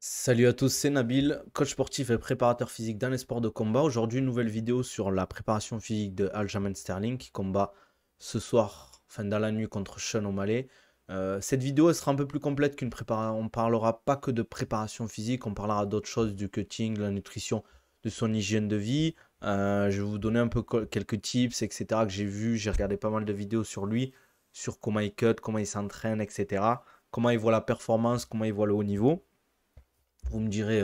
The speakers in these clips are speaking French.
Salut à tous, c'est Nabil, coach sportif et préparateur physique dans les sports de combat. Aujourd'hui, une nouvelle vidéo sur la préparation physique de Aljamain Sterling qui combat ce soir, enfin dans la nuit contre Sean O'Malley. Cette vidéo elle sera un peu plus complète qu'une préparation. On parlera pas que de préparation physique, on parlera d'autres choses, du cutting, de la nutrition, de son hygiène de vie. Je vais vous donner un peu quelques tips, etc. que j'ai vu. J'ai regardé pas mal de vidéos sur lui, sur comment il cut, comment il s'entraîne, etc. Comment il voit la performance, comment il voit le haut niveau. Vous me direz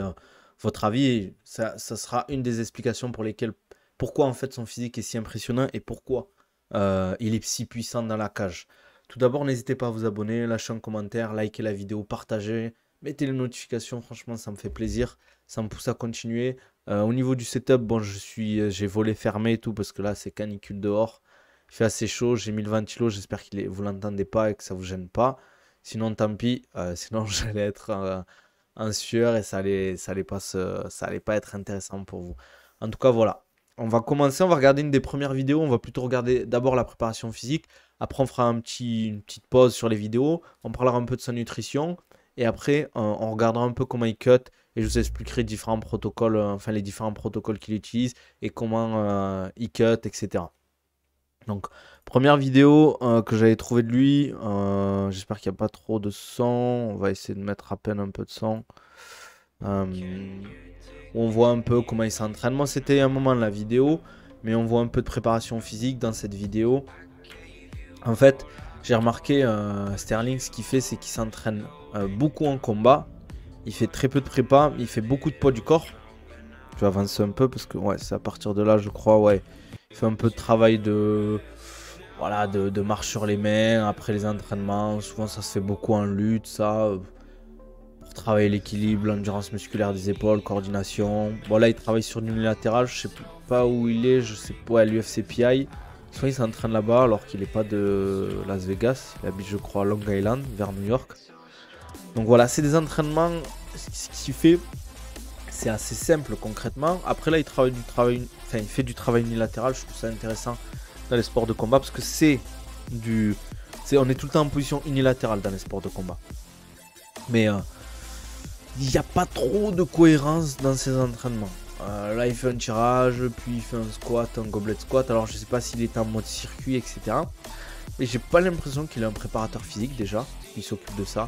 votre avis et ça sera une des explications pour lesquelles, pourquoi en fait son physique est si impressionnant et pourquoi il est si puissant dans la cage. Tout d'abord, n'hésitez pas à vous abonner, lâcher un commentaire, liker la vidéo, partager, mettez les notifications, franchement ça me fait plaisir, ça me pousse à continuer. Au niveau du setup, bon j'ai volé fermé et tout parce que là c'est canicule dehors, il fait assez chaud, j'ai mis le ventilo, j'espère que vous l'entendez pas et que ça vous gêne pas. Sinon tant pis, sinon j'allais être en sueur et ça allait pas être intéressant pour vous. En tout cas, voilà. On va commencer, on va regarder une des premières vidéos. On va plutôt regarder d'abord la préparation physique. Après, on fera une petite pause sur les vidéos. On parlera un peu de sa nutrition. Et après, on regardera un peu comment il cut. Et je vous expliquerai différents protocoles, enfin les différents protocoles qu'il utilise et comment il cut, etc. Donc, première vidéo que j'avais trouvé de lui. J'espère qu'il n'y a pas trop de son. On va essayer de mettre à peine un peu de son. Euh, où on voit un peu comment il s'entraîne. Moi, c'était un moment de la vidéo, mais on voit un peu de préparation physique dans cette vidéo. En fait, j'ai remarqué Sterling, ce qu'il fait, c'est qu'il s'entraîne beaucoup en combat. Il fait très peu de prépa, il fait beaucoup de poids du corps. Je vais avancer un peu parce que ouais, c'est à partir de là, je crois, ouais. Il fait un peu de travail voilà, de marche sur les mains après les entraînements. Souvent, ça se fait beaucoup en lutte, ça. Pour travailler l'équilibre, l'endurance musculaire des épaules, coordination. Bon, là, il travaille sur l'unilatéral. Je sais pas où il est. Je sais pas, à l'UFC PI. Soit il s'entraîne là-bas alors qu'il n'est pas de Las Vegas. Il habite, je crois, à Long Island, vers New York. Donc voilà, c'est des entraînements. Ce qu'il fait, c'est assez simple concrètement. Après, là, il fait du travail unilatéral. Je trouve ça intéressant dans les sports de combat parce que on est tout le temps en position unilatérale dans les sports de combat. Mais il n'y a pas trop de cohérence dans ses entraînements. Là, il fait un tirage, puis il fait un squat, un goblet squat. Alors, je sais pas s'il est en mode circuit, etc. Et j'ai pas l'impression qu'il est un préparateur physique déjà. Il s'occupe de ça.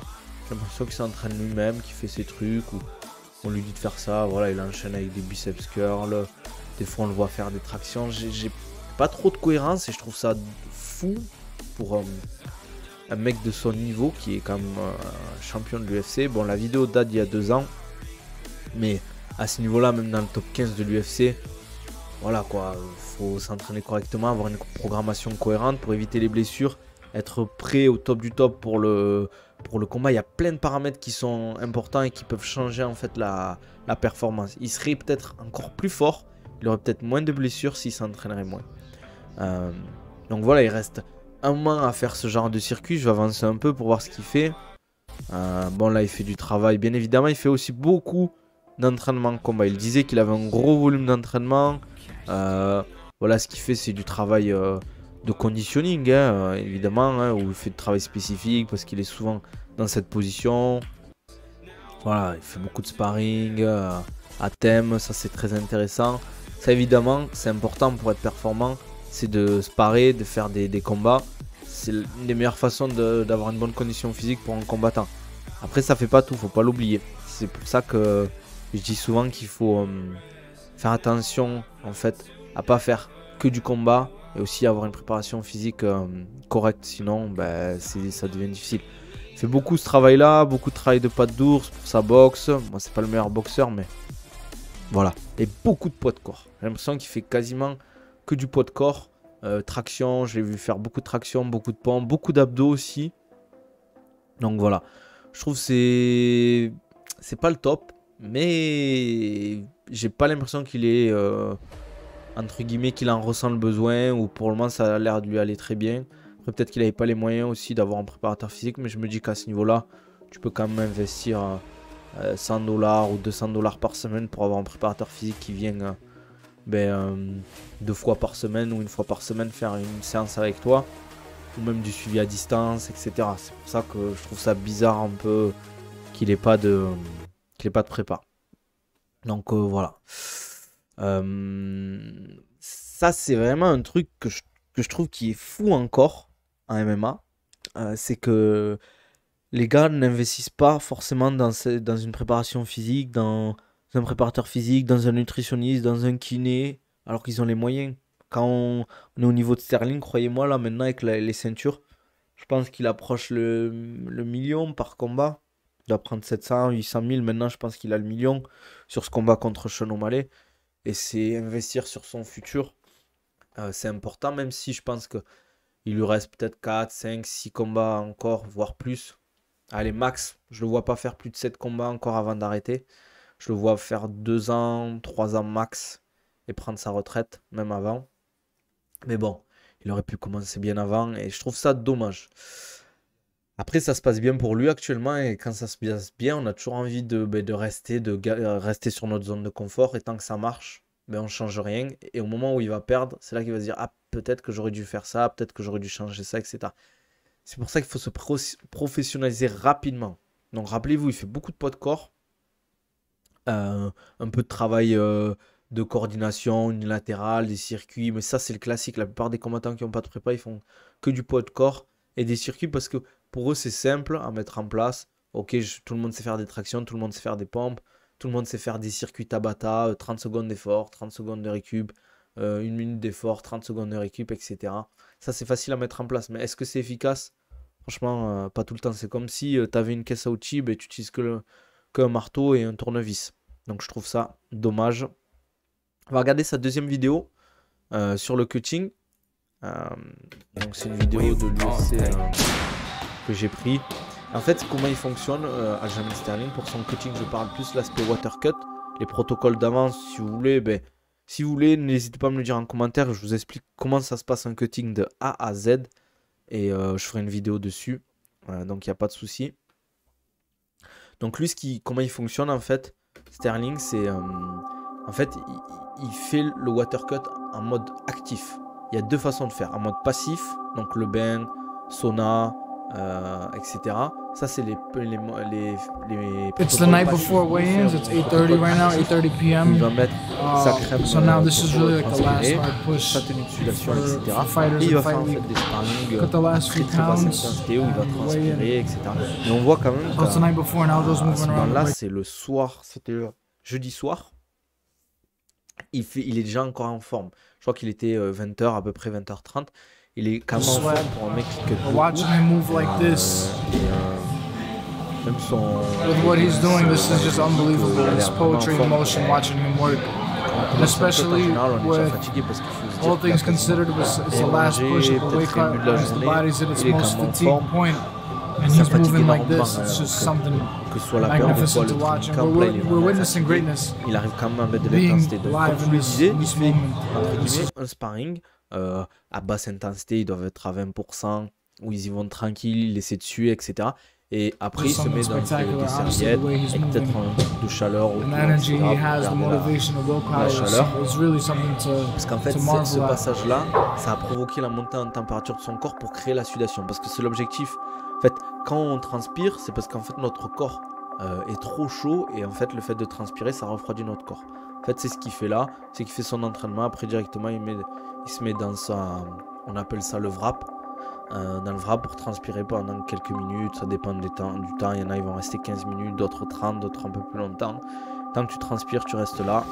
J'ai l'impression qu'il s'entraîne lui-même, qu'il fait ses trucs. Ou on lui dit de faire ça. Voilà, il enchaîne avec des biceps curls. Des fois, on le voit faire des tractions. J'ai pas trop de cohérence et je trouve ça fou pour un mec de son niveau qui est quand même champion de l'UFC. Bon, la vidéo date d'il y a 2 ans, mais à ce niveau-là, même dans le top 15 de l'UFC, voilà quoi, faut s'entraîner correctement, avoir une programmation cohérente pour éviter les blessures, être prêt au top du top pour le combat. Il y a plein de paramètres qui sont importants et qui peuvent changer en fait la performance. Il serait peut-être encore plus fort, il aurait peut-être moins de blessures s'il s'entraînerait moins. Donc voilà, il reste un mois à faire ce genre de circuit. Je vais avancer un peu pour voir ce qu'il fait. Bon, là, il fait du travail. Bien évidemment, il fait aussi beaucoup d'entraînement en combat. Il disait qu'il avait un gros volume d'entraînement. Voilà, ce qu'il fait, c'est du travail de conditioning, hein, évidemment, hein, où il fait du travail spécifique parce qu'il est souvent dans cette position. Voilà, il fait beaucoup de sparring à thème. Ça, c'est très intéressant. Ça, évidemment, c'est important pour être performant. C'est de sparer, de faire des combats. C'est une des meilleures façons d'avoir une bonne condition physique pour un combattant. Après, ça fait pas tout, faut pas l'oublier. C'est pour ça que je dis souvent qu'il faut faire attention en fait à pas faire que du combat et aussi avoir une préparation physique correcte. Sinon, ben, ça devient difficile. Il fait beaucoup ce travail-là, beaucoup de travail de pattes d'ours pour sa boxe. Moi, c'est pas le meilleur boxeur, mais voilà. Et beaucoup de poids de corps. J'ai l'impression qu'il fait quasiment que du poids de corps. Traction, je l'ai vu faire beaucoup de traction, beaucoup de pompes, beaucoup d'abdos aussi. Donc voilà. Je trouve que c'est pas le top. Mais j'ai pas l'impression qu'il est entre guillemets qu'il en ressent le besoin. Ou pour le moment ça a l'air de lui aller très bien. Après peut-être qu'il avait pas les moyens aussi d'avoir un préparateur physique. Mais je me dis qu'à ce niveau-là, tu peux quand même investir 100$ ou 200$ par semaine pour avoir un préparateur physique qui vient 2 fois par semaine ou 1 fois par semaine faire une séance avec toi, ou même du suivi à distance, etc. C'est pour ça que je trouve ça bizarre un peu qu'il n'ait pas les pas de prépa. Donc voilà. Ça, c'est vraiment un truc que je trouve qui est fou encore en MMA. C'est que les gars n'investissent pas forcément dans une préparation physique, dans un préparateur physique, dans un nutritionniste, dans un kiné, alors qu'ils ont les moyens. Quand on est au niveau de Sterling, croyez-moi, là maintenant avec les ceintures, je pense qu'il approche le million par combat. Il doit prendre 700, 800 000. Maintenant, je pense qu'il a le million sur ce combat contre Sean O'Malley. Et c'est investir sur son futur. C'est important, même si je pense qu'il lui reste peut-être 4, 5, 6 combats encore, voire plus. Allez, max, je le vois pas faire plus de 7 combats encore avant d'arrêter. Je le vois faire 2 ans, 3 ans max et prendre sa retraite, même avant. Mais bon, il aurait pu commencer bien avant et je trouve ça dommage. Après, ça se passe bien pour lui actuellement et quand ça se passe bien, on a toujours envie de rester sur notre zone de confort et tant que ça marche, on ne change rien. Et au moment où il va perdre, c'est là qu'il va se dire, ah, peut-être que j'aurais dû faire ça, peut-être que j'aurais dû changer ça, etc. C'est pour ça qu'il faut se professionnaliser rapidement. Donc rappelez-vous, il fait beaucoup de poids de corps, un peu de travail de coordination unilatérale, des circuits, mais ça c'est le classique. La plupart des combattants qui n'ont pas de prépa, ils font que du poids de corps et des circuits parce que pour eux c'est simple à mettre en place. Ok, tout le monde sait faire des tractions, tout le monde sait faire des pompes, tout le monde sait faire des circuits Tabata, 30 secondes d'effort, 30 secondes de récup, 1 minute d'effort, 30 secondes de récup, etc. Ça c'est facile à mettre en place, mais est-ce que c'est efficace? Franchement, pas tout le temps. C'est comme si tu avais une caisse à outils, tu n'utilises qu'un marteau et un tournevis. Donc je trouve ça dommage. On va regarder sa deuxième vidéo sur le cutting. Donc c'est une vidéo de l'UFC que j'ai pris. En fait, comment il fonctionne, Aljamain Sterling, pour son cutting, je parle plus de l'aspect water cut. Les protocoles d'avance, si vous voulez, n'hésitez pas à me le dire en commentaire. Je vous explique comment ça se passe un cutting de A à Z. Et je ferai une vidéo dessus. Donc il n'y a pas de souci. Donc lui, comment il fonctionne en fait, Sterling, c'est... en fait, il fait le water cut en mode actif. Il y a deux façons de faire. En mode passif, donc le bain, sauna, etc. Ça, c'est les It's the night before weigh-ins. It's 8:30 right now, 8:30 p.m. Il va mettre sa crème So now this is really like the last hard push sa tenue de sudation, for etc. fighters Et il va in faire fight en fait week. des sparring Cut the last très few très basse pounds. intensité où il va transpirer, etc. Mais on voit quand même So it's the night before and Aljo's à ce moving around. moment-là, c'est le soir, c'était jeudi soir. Il est déjà encore en forme. Je crois qu'il était 20h, à peu près 20h30. Il est quand même en forme pour un mec qui cut beaucoup. Watching him move like this, Même son... with what he's doing, this is just unbelievable. It's poetry in motion watching him work. And especially with all things considered, it's the last push of the weight cut, as the body's at its most fatigued point. And he's moving like this. It's just something magnificent to watch. And we're witnessing greatness. Il arrive quand même à mettre de l'intensité. Donc, comme je le disais, il fait entre guillemets un sparring à basse intensité. Ils doivent être à 20%, où ils y vont tranquilles, laisser dessus, etc. Et après, il se met dans des serviettes, avec peut-être un peu de chaleur autour, etc. La chaleur. Parce qu'en fait, ce passage-là, ça a provoqué la montée en température de son corps pour créer la sudation. Parce que c'est l'objectif. En fait, quand on transpire, c'est parce qu'en fait, notre corps est trop chaud. Et en fait, le fait de transpirer, ça refroidit notre corps. En fait, c'est ce qu'il fait là. C'est qu'il fait son entraînement. Après, directement, il se met dans sa... On appelle ça le wrap. Dans le wrap pour transpirer pendant quelques minutes, ça dépend du temps, il y en a ils vont rester 15 minutes, d'autres 30, d'autres un peu plus longtemps. Tant que tu transpires, tu restes là.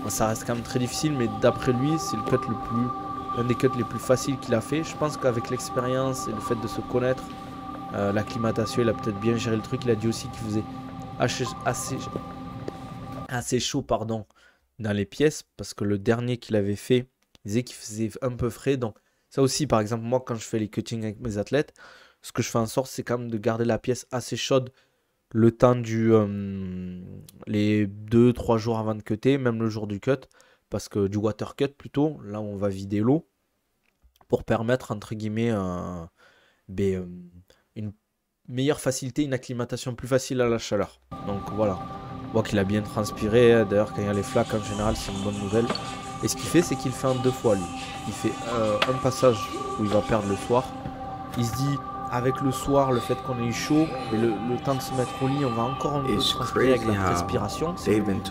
Ça reste quand même très difficile, mais d'après lui, c'est l'un des cuts les plus faciles qu'il a fait. Je pense qu'avec l'expérience et le fait de se connaître, l'acclimatation, il a peut-être bien géré le truc. Il a dit aussi qu'il faisait assez chaud dans les pièces, parce que le dernier qu'il avait fait, il disait qu'il faisait un peu frais, donc ça aussi, par exemple, moi, quand je fais les cuttings avec mes athlètes, ce que je fais en sorte, c'est quand même de garder la pièce assez chaude le temps les 2-3 jours avant de cutter, même le jour du cut, parce que du water cut plutôt, là où on va vider l'eau, pour permettre, entre guillemets, une meilleure facilité, une acclimatation plus facile à la chaleur. Donc voilà, on voit qu'il a bien transpiré. D'ailleurs, quand il y a les flaques, en général, c'est une bonne nouvelle. Et ce qu'il fait, c'est qu'il fait en 2 fois, lui. Il fait un passage où il va perdre le soir. Il se dit, avec le soir, le fait qu'on ait eu chaud et le temps de se mettre au lit, on va encore un peu transpirer avec la respiration. C'est une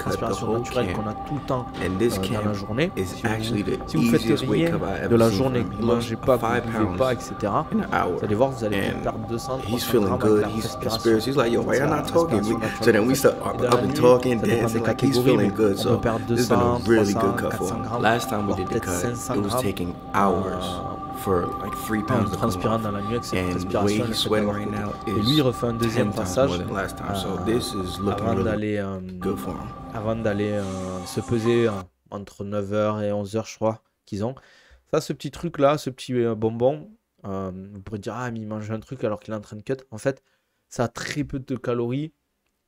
respiration naturelle qu'on a tout le temps dans la journée. Si vous faites rien de la journée, que vous ne mangez pas, que vous ne buvez pas, etc., vous allez voir, vous allez perdre 200, 300 grammes avec la respiration. He's like, yo, why y'all not talking? So then we start up and talking, dancing, like he's feeling good. So this has been a really good cut for him. Last time we did the cut, it was taking hours for like 3 pounds to come off. And the way he's sweating right now is 10 times more than last time. So this is looking really good for him. Avant d'aller se peser entre 9h et 11h, je crois qu'ils ont. Ça, ce petit truc-là, ce petit bonbon, vous pourrez dire, ah, mais il mange un truc alors qu'il est en train de cut. En fait, ça a très peu de calories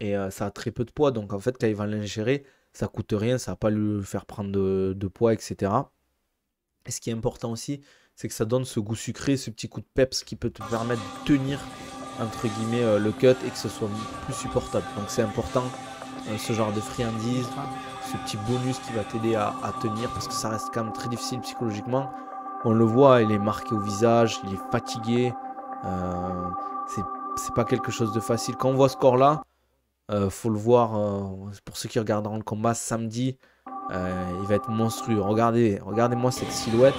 et ça a très peu de poids. Donc, en fait, quand il va l'ingérer, ça coûte rien, ça va pas lui faire prendre de poids, etc. Et ce qui est important aussi, c'est que ça donne ce goût sucré, ce petit coup de peps qui peut te permettre de tenir, entre guillemets, le cut et que ce soit plus supportable. Donc, c'est important, ce genre de friandise, ce petit bonus qui va t'aider à tenir parce que ça reste quand même très difficile psychologiquement. On le voit, il est marqué au visage, il est fatigué. C'est pas quelque chose de facile. Quand on voit ce corps-là, faut le voir, pour ceux qui regarderont le combat samedi, il va être monstrueux. Regardez-moi cette silhouette.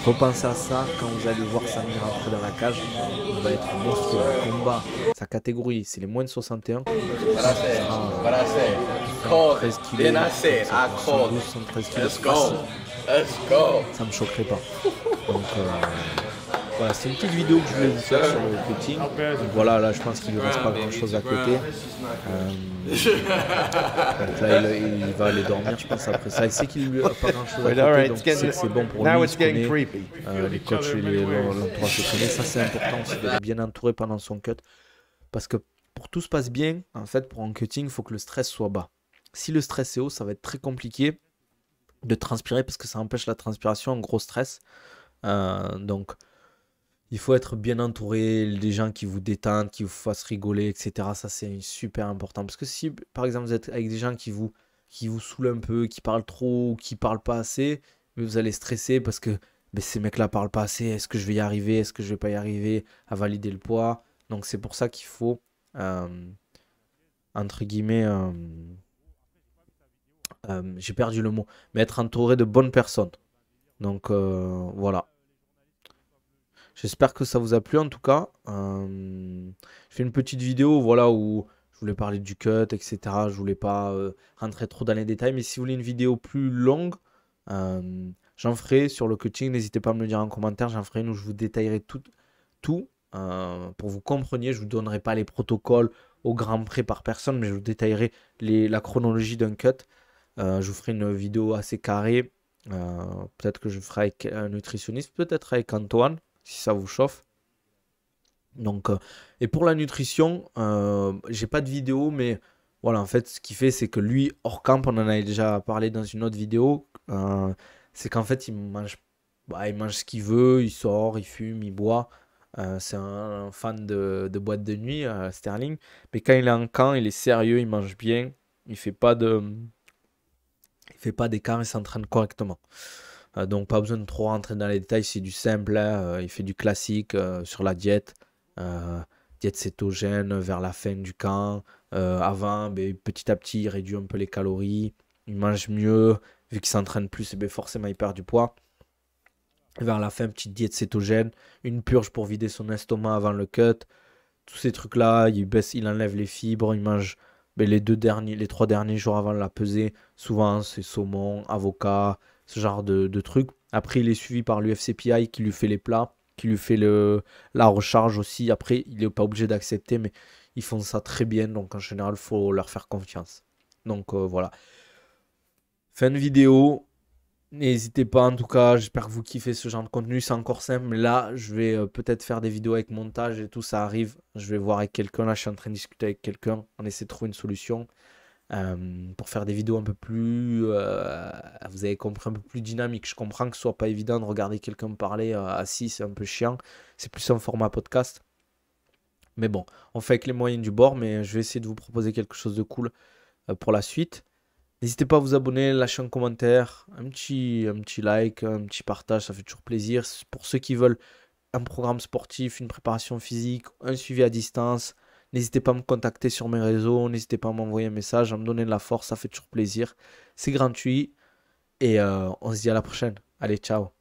Repensez à ça quand vous allez voir Samir rentrer dans la cage. Il va être monstrueux. Le combat, sa catégorie, c'est les moins de 61. 13 kilos, 73 kilos. Ça me choquerait pas. Donc voilà, c'est une petite vidéo que je voulais vous faire sur le cutting. Donc voilà, là je pense qu'il ne lui reste pas grand chose à côté. Donc là il va aller dormir, je pense, après ça. Il sait qu'il ne lui a pas grand chose à côté, donc il sait que c'est bon pour lui. Il se connaît, les coachs et l'entourage se connaissent. Ça c'est important aussi d'être bien entouré pendant son cut. Parce que pour tout se passe bien, en fait pour un cutting, il faut que le stress soit bas. Si le stress est haut, ça va être très compliqué de transpirer parce que ça empêche la transpiration, un gros stress. Donc il faut être bien entouré, des gens qui vous détendent, qui vous fassent rigoler, etc. Ça, c'est super important. Parce que si, par exemple, vous êtes avec des gens qui vous saoulent un peu, qui parlent trop ou qui parlent pas assez, vous allez stresser parce que ces mecs-là parlent pas assez. Est-ce que je vais y arriver? Est-ce que je vais pas y arriver à valider le poids? Donc, c'est pour ça qu'il faut, entre guillemets, j'ai perdu le mot, mais être entouré de bonnes personnes. Donc, voilà. J'espère que ça vous a plu en tout cas. Je fais une petite vidéo voilà, où je voulais parler du cut, etc. Je voulais pas rentrer trop dans les détails. Mais si vous voulez une vidéo plus longue, j'en ferai sur le cutting. N'hésitez pas à me le dire en commentaire. J'en ferai une où je vous détaillerai tout pour vous compreniez. Je ne vous donnerai pas les protocoles au grand près par personne, mais je vous détaillerai la chronologie d'un cut. Je vous ferai une vidéo assez carrée. Peut-être que je ferai avec un nutritionniste, peut-être avec Antoine, si ça vous chauffe. Donc, et pour la nutrition, j'ai pas de vidéo, mais voilà, en fait, ce qu'il fait, c'est que lui, hors camp, on en avait déjà parlé dans une autre vidéo, c'est qu'en fait, il mange ce qu'il veut, il sort, il fume, il boit. C'est un fan de boîte de nuit, Sterling. Mais quand il est en camp, il est sérieux, il mange bien, il fait pas d'écart, il s'entraîne correctement. Donc pas besoin de trop rentrer dans les détails, c'est du simple, hein, il fait du classique sur la diète, diète cétogène vers la fin du camp, avant petit à petit il réduit un peu les calories, il mange mieux, vu qu'il s'entraîne plus, forcément il perd du poids. Vers la fin, petite diète cétogène, une purge pour vider son estomac avant le cut, tous ces trucs là, il enlève les fibres, il mange les 3 derniers jours avant la pesée, souvent c'est saumon, avocat, ce genre de trucs. Après, il est suivi par l'UFCPI qui lui fait les plats, qui lui fait la recharge aussi. Après, il n'est pas obligé d'accepter, mais ils font ça très bien. Donc, en général, il faut leur faire confiance. Donc, voilà. Fin de vidéo. N'hésitez pas, en tout cas, j'espère que vous kiffez ce genre de contenu. C'est encore simple, mais là, je vais peut-être faire des vidéos avec montage et tout, ça arrive. Je vais voir avec quelqu'un. Là, je suis en train de discuter avec quelqu'un. On essaie de trouver une solution. Pour faire des vidéos un peu plus, vous avez compris, un peu plus dynamique. Je comprends que ce soit pas évident de regarder quelqu'un parler assis, c'est un peu chiant. C'est plus un format podcast. Mais bon, on fait avec les moyens du bord, mais je vais essayer de vous proposer quelque chose de cool pour la suite. N'hésitez pas à vous abonner, lâcher un commentaire, un petit like, un petit partage, ça fait toujours plaisir. Pour ceux qui veulent un programme sportif, une préparation physique, un suivi à distance, n'hésitez pas à me contacter sur mes réseaux, n'hésitez pas à m'envoyer un message, à me donner de la force, ça fait toujours plaisir. C'est gratuit et on se dit à la prochaine. Allez, ciao.